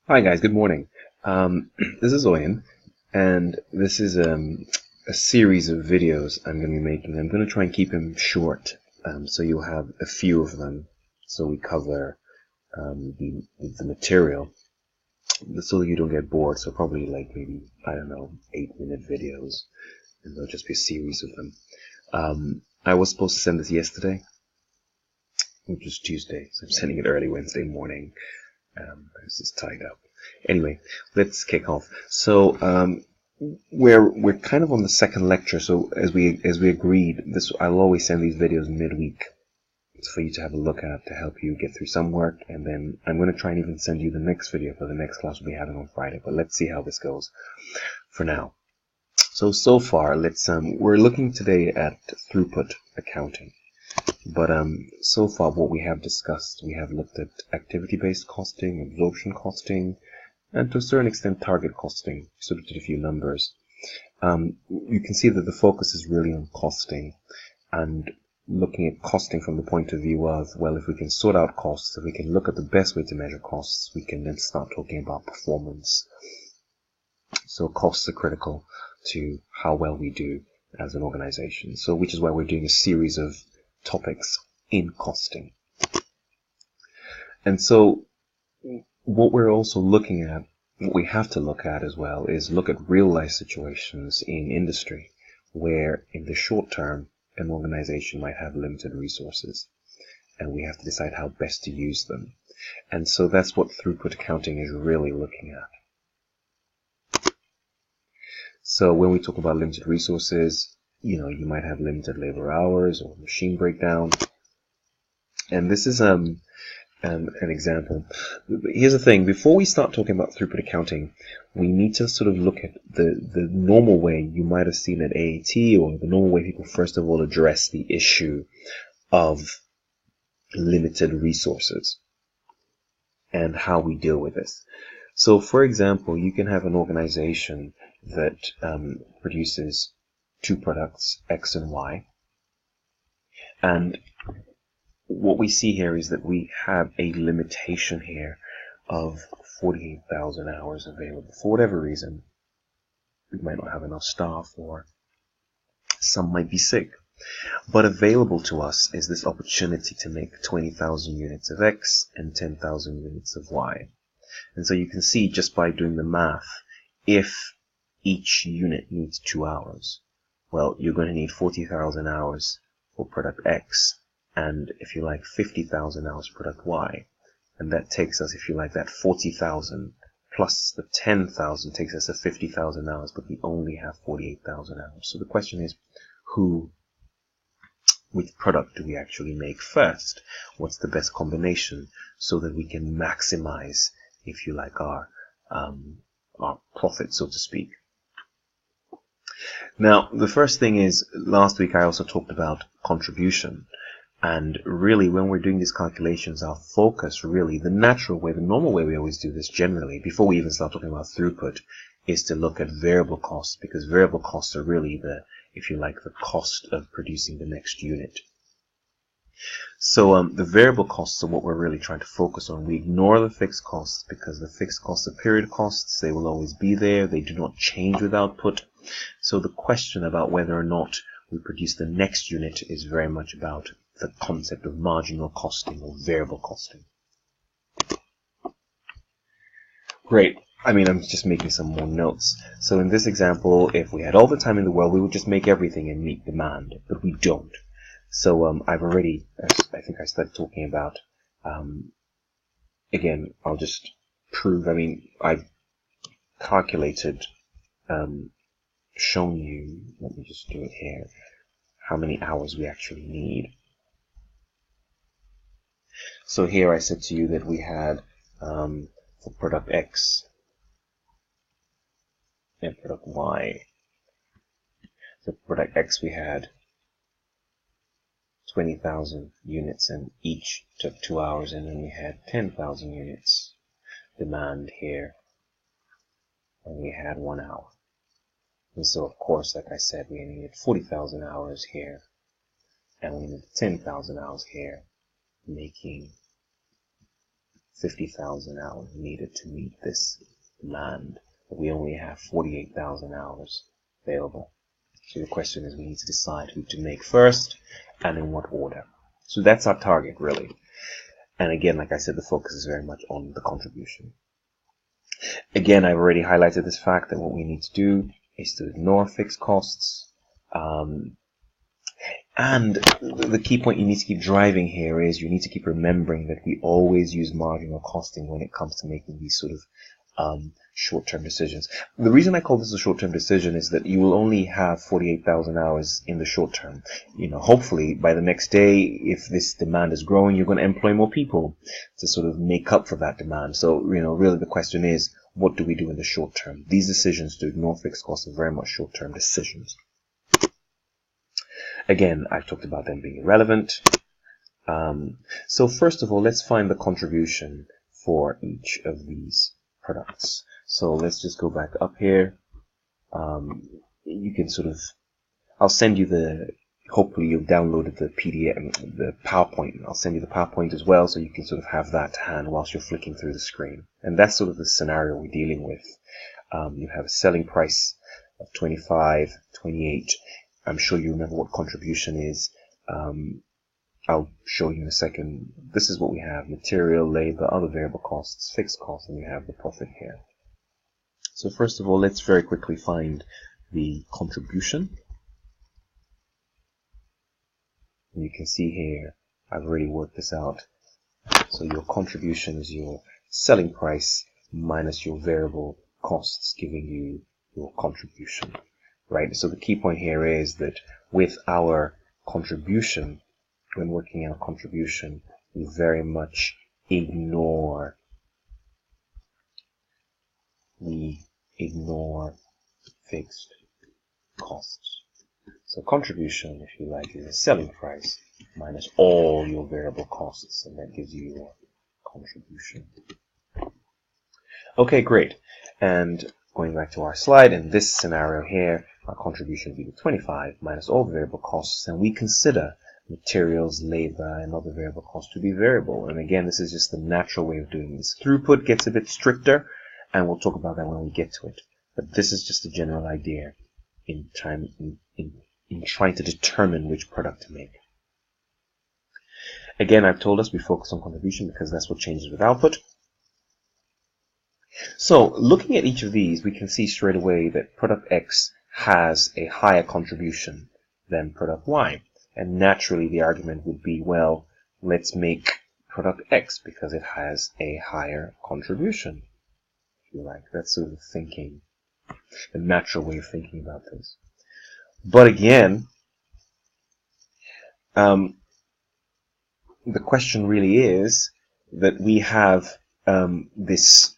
Hi guys, good morning. This is Oyen, and this is a series of videos I'm going to be making. I'm going to try and keep them short, so you'll have a few of them, so we cover the material, so that you don't get bored. So probably like maybe, I don't know, 8-minute videos, and there'll just be a series of them. I was supposed to send this yesterday, which was Tuesday, so I'm sending it early Wednesday morning. I was just tied up. Anyway, let's kick off. So we're kind of on the second lecture. So as we agreed, I'll always send these videos midweek for you to have a look at to help you get through some work, and then I'm going to try and even send you the next video for the next class we'll be having on Friday. But let's see how this goes for now. So far, we're looking today at throughput accounting. But so far what we have discussed, we have looked at activity-based costing, absorption costing, and to a certain extent target costing. Sort of did a few numbers. You can see that the focus is really on costing, and looking at costing from the point of view of, well, if we can sort out costs, if we can look at the best way to measure costs, we can then start talking about performance. So costs are critical to how well we do as an organization. So which is why we're doing a series of topics in costing. And so what we're also looking at, what we have to look at as well, is look at real life situations in industry where in the short term an organization might have limited resources, and we have to decide how best to use them. And so that's what throughput accounting is really looking at. So when we talk about limited resources, you might have limited labor hours or machine breakdown. And this is an example. Here's the thing. Before we start talking about throughput accounting, we need to sort of look at the normal way you might have seen at AAT, or the normal way people first of all address the issue of limited resources and how we deal with this. So, for example, you can have an organization that produces two products, X and Y. And what we see here is that we have a limitation here of 48,000 hours available. For whatever reason, we might not have enough staff, or some might be sick. But available to us is this opportunity to make 20,000 units of X and 10,000 units of Y. And so you can see just by doing the math, if each unit needs 2 hours, well, you're going to need 40,000 hours for product X, and if you like 50,000 hours for product Y. And that takes us, if you like, that 40,000 plus the 10,000 takes us to 50,000 hours, but we only have 48,000 hours. So the question is, which product do we actually make first? What's the best combination so that we can maximize, if you like, our profit, so to speak? Now, the first thing is, last week I also talked about contribution. And really, when we're doing these calculations, our focus really, the natural way, the normal way we always do this generally, before we even start talking about throughput, is to look at variable costs, because variable costs are really the, if you like, the cost of producing the next unit. So the variable costs are what we're really trying to focus on. We ignore the fixed costs because the fixed costs are period costs. They will always be there. They do not change with output. So the question about whether or not we produce the next unit is very much about the concept of marginal costing or variable costing. Great. I mean, I'm just making some more notes. So in this example, if we had all the time in the world, we would just make everything and meet demand, but we don't. So I've already, I think I started talking about, again, I'll just prove, I mean, I've calculated, shown you, let me just do it here, how many hours we actually need. So here I said to you that we had, for product X and product Y. So for product X we had 20,000 units, and each took 2 hours, and then we had 10,000 units demand here, and we had 1 hour. And so of course, like I said, we needed 40,000 hours here, and we needed 10,000 hours here, making 50,000 hours needed to meet this demand. We only have 48,000 hours available. So the question is, we need to decide who to make first and in what order. So that's our target, really. And again, like I said, the focus is very much on the contribution. Again, I've already highlighted this fact that what we need to do is to ignore fixed costs. And the key point you need to keep driving here is you need to keep remembering that we always use marginal costing when it comes to making these sort of short-term decisions. The reason I call this a short-term decision is that you will only have 48,000 hours in the short term. Hopefully by the next day, if this demand is growing, you're going to employ more people to sort of make up for that demand. So, really the question is, what do we do in the short term? These decisions to ignore fixed costs are very much short-term decisions. Again, I've talked about them being irrelevant. So first of all, let's find the contribution for each of these products. So let's just go back up here. You can I'll send you hopefully you've downloaded the PDF, the PowerPoint. I'll send you the PowerPoint as well, so you can have that to hand whilst you're flicking through the screen. And that's sort of the scenario we're dealing with. You have a selling price of 25, 28. I'm sure you remember what contribution is. I'll show you in a second. This is what we have: material, labor, other variable costs, fixed costs, and we have the profit here. So first of all, let's very quickly find the contribution. And you can see here, I've already worked this out. So your contribution is your selling price minus your variable costs, giving you your contribution. Right? So the key point here is that with our contribution, when working out contribution, we very much ignore fixed costs. So contribution, if you like, is a selling price minus all your variable costs, and that gives you your contribution. Okay, great. And going back to our slide, in this scenario here, our contribution would be 25 minus all the variable costs, and we consider materials, labor, and other variable costs to be variable. And again, this is just the natural way of doing this. Throughput gets a bit stricter, and we'll talk about that when we get to it. But this is just a general idea in trying to determine which product to make. Again, I've told us we focus on contribution because that's what changes with output. So, looking at each of these, we can see straight away that product X has a higher contribution than product Y. And naturally, the argument would be, well, let's make product X because it has a higher contribution. If you like, that's sort of thinking, the natural way of thinking about this. But again, the question really is that we have this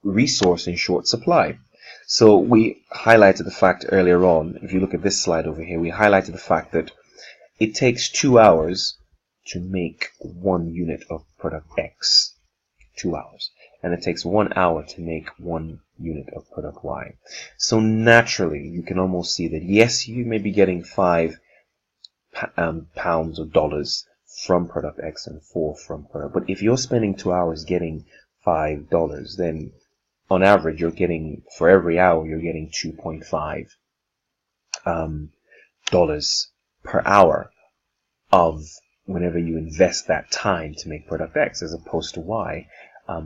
resource in short supply. So we highlighted the fact earlier on, if you look at this slide over here, we highlighted the fact that it takes 2 hours to make 1 unit of product X. 2 hours. And it takes 1 hour to make 1 unit of product Y. So naturally, you can almost see that yes, you may be getting 5 pounds or dollars from product X and 4 from product. But if you're spending 2 hours getting $5, then on average, you're getting, for every hour, you're getting $2.5 dollars per hour of whenever you invest that time to make product X, as opposed to Y,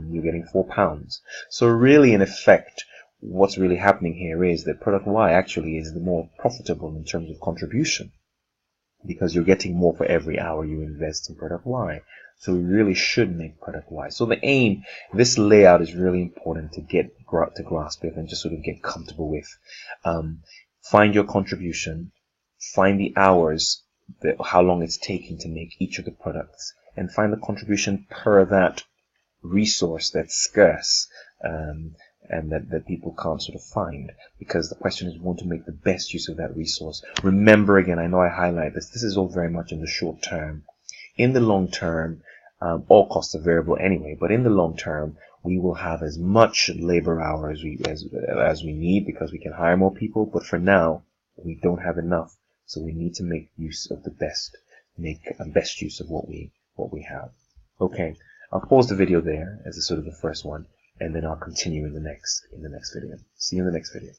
you're getting 4 pounds. So really, in effect, what's really happening here is that product Y actually is the more profitable in terms of contribution, because you're getting more for every hour you invest in product Y. So we really should make product Y. So the aim, this layout is really important to grasp it and just sort of get comfortable with. Find your contribution, find the hours, how long it's taking to make each of the products, and find the contribution per that resource that's scarce, and that people can't sort of find, because the question is, we want to make the best use of that resource. Remember, again, I know I highlight this is all very much in the short term. In the long term, all costs are variable anyway, but in the long term, we will have as much labor hours as we need, because we can hire more people. But for now, we don't have enough, so we need to make use of the best, make best use of what we have. Okay, I'll pause the video there as a sort of the first one, and then I'll continue in the next video. See you in the next video.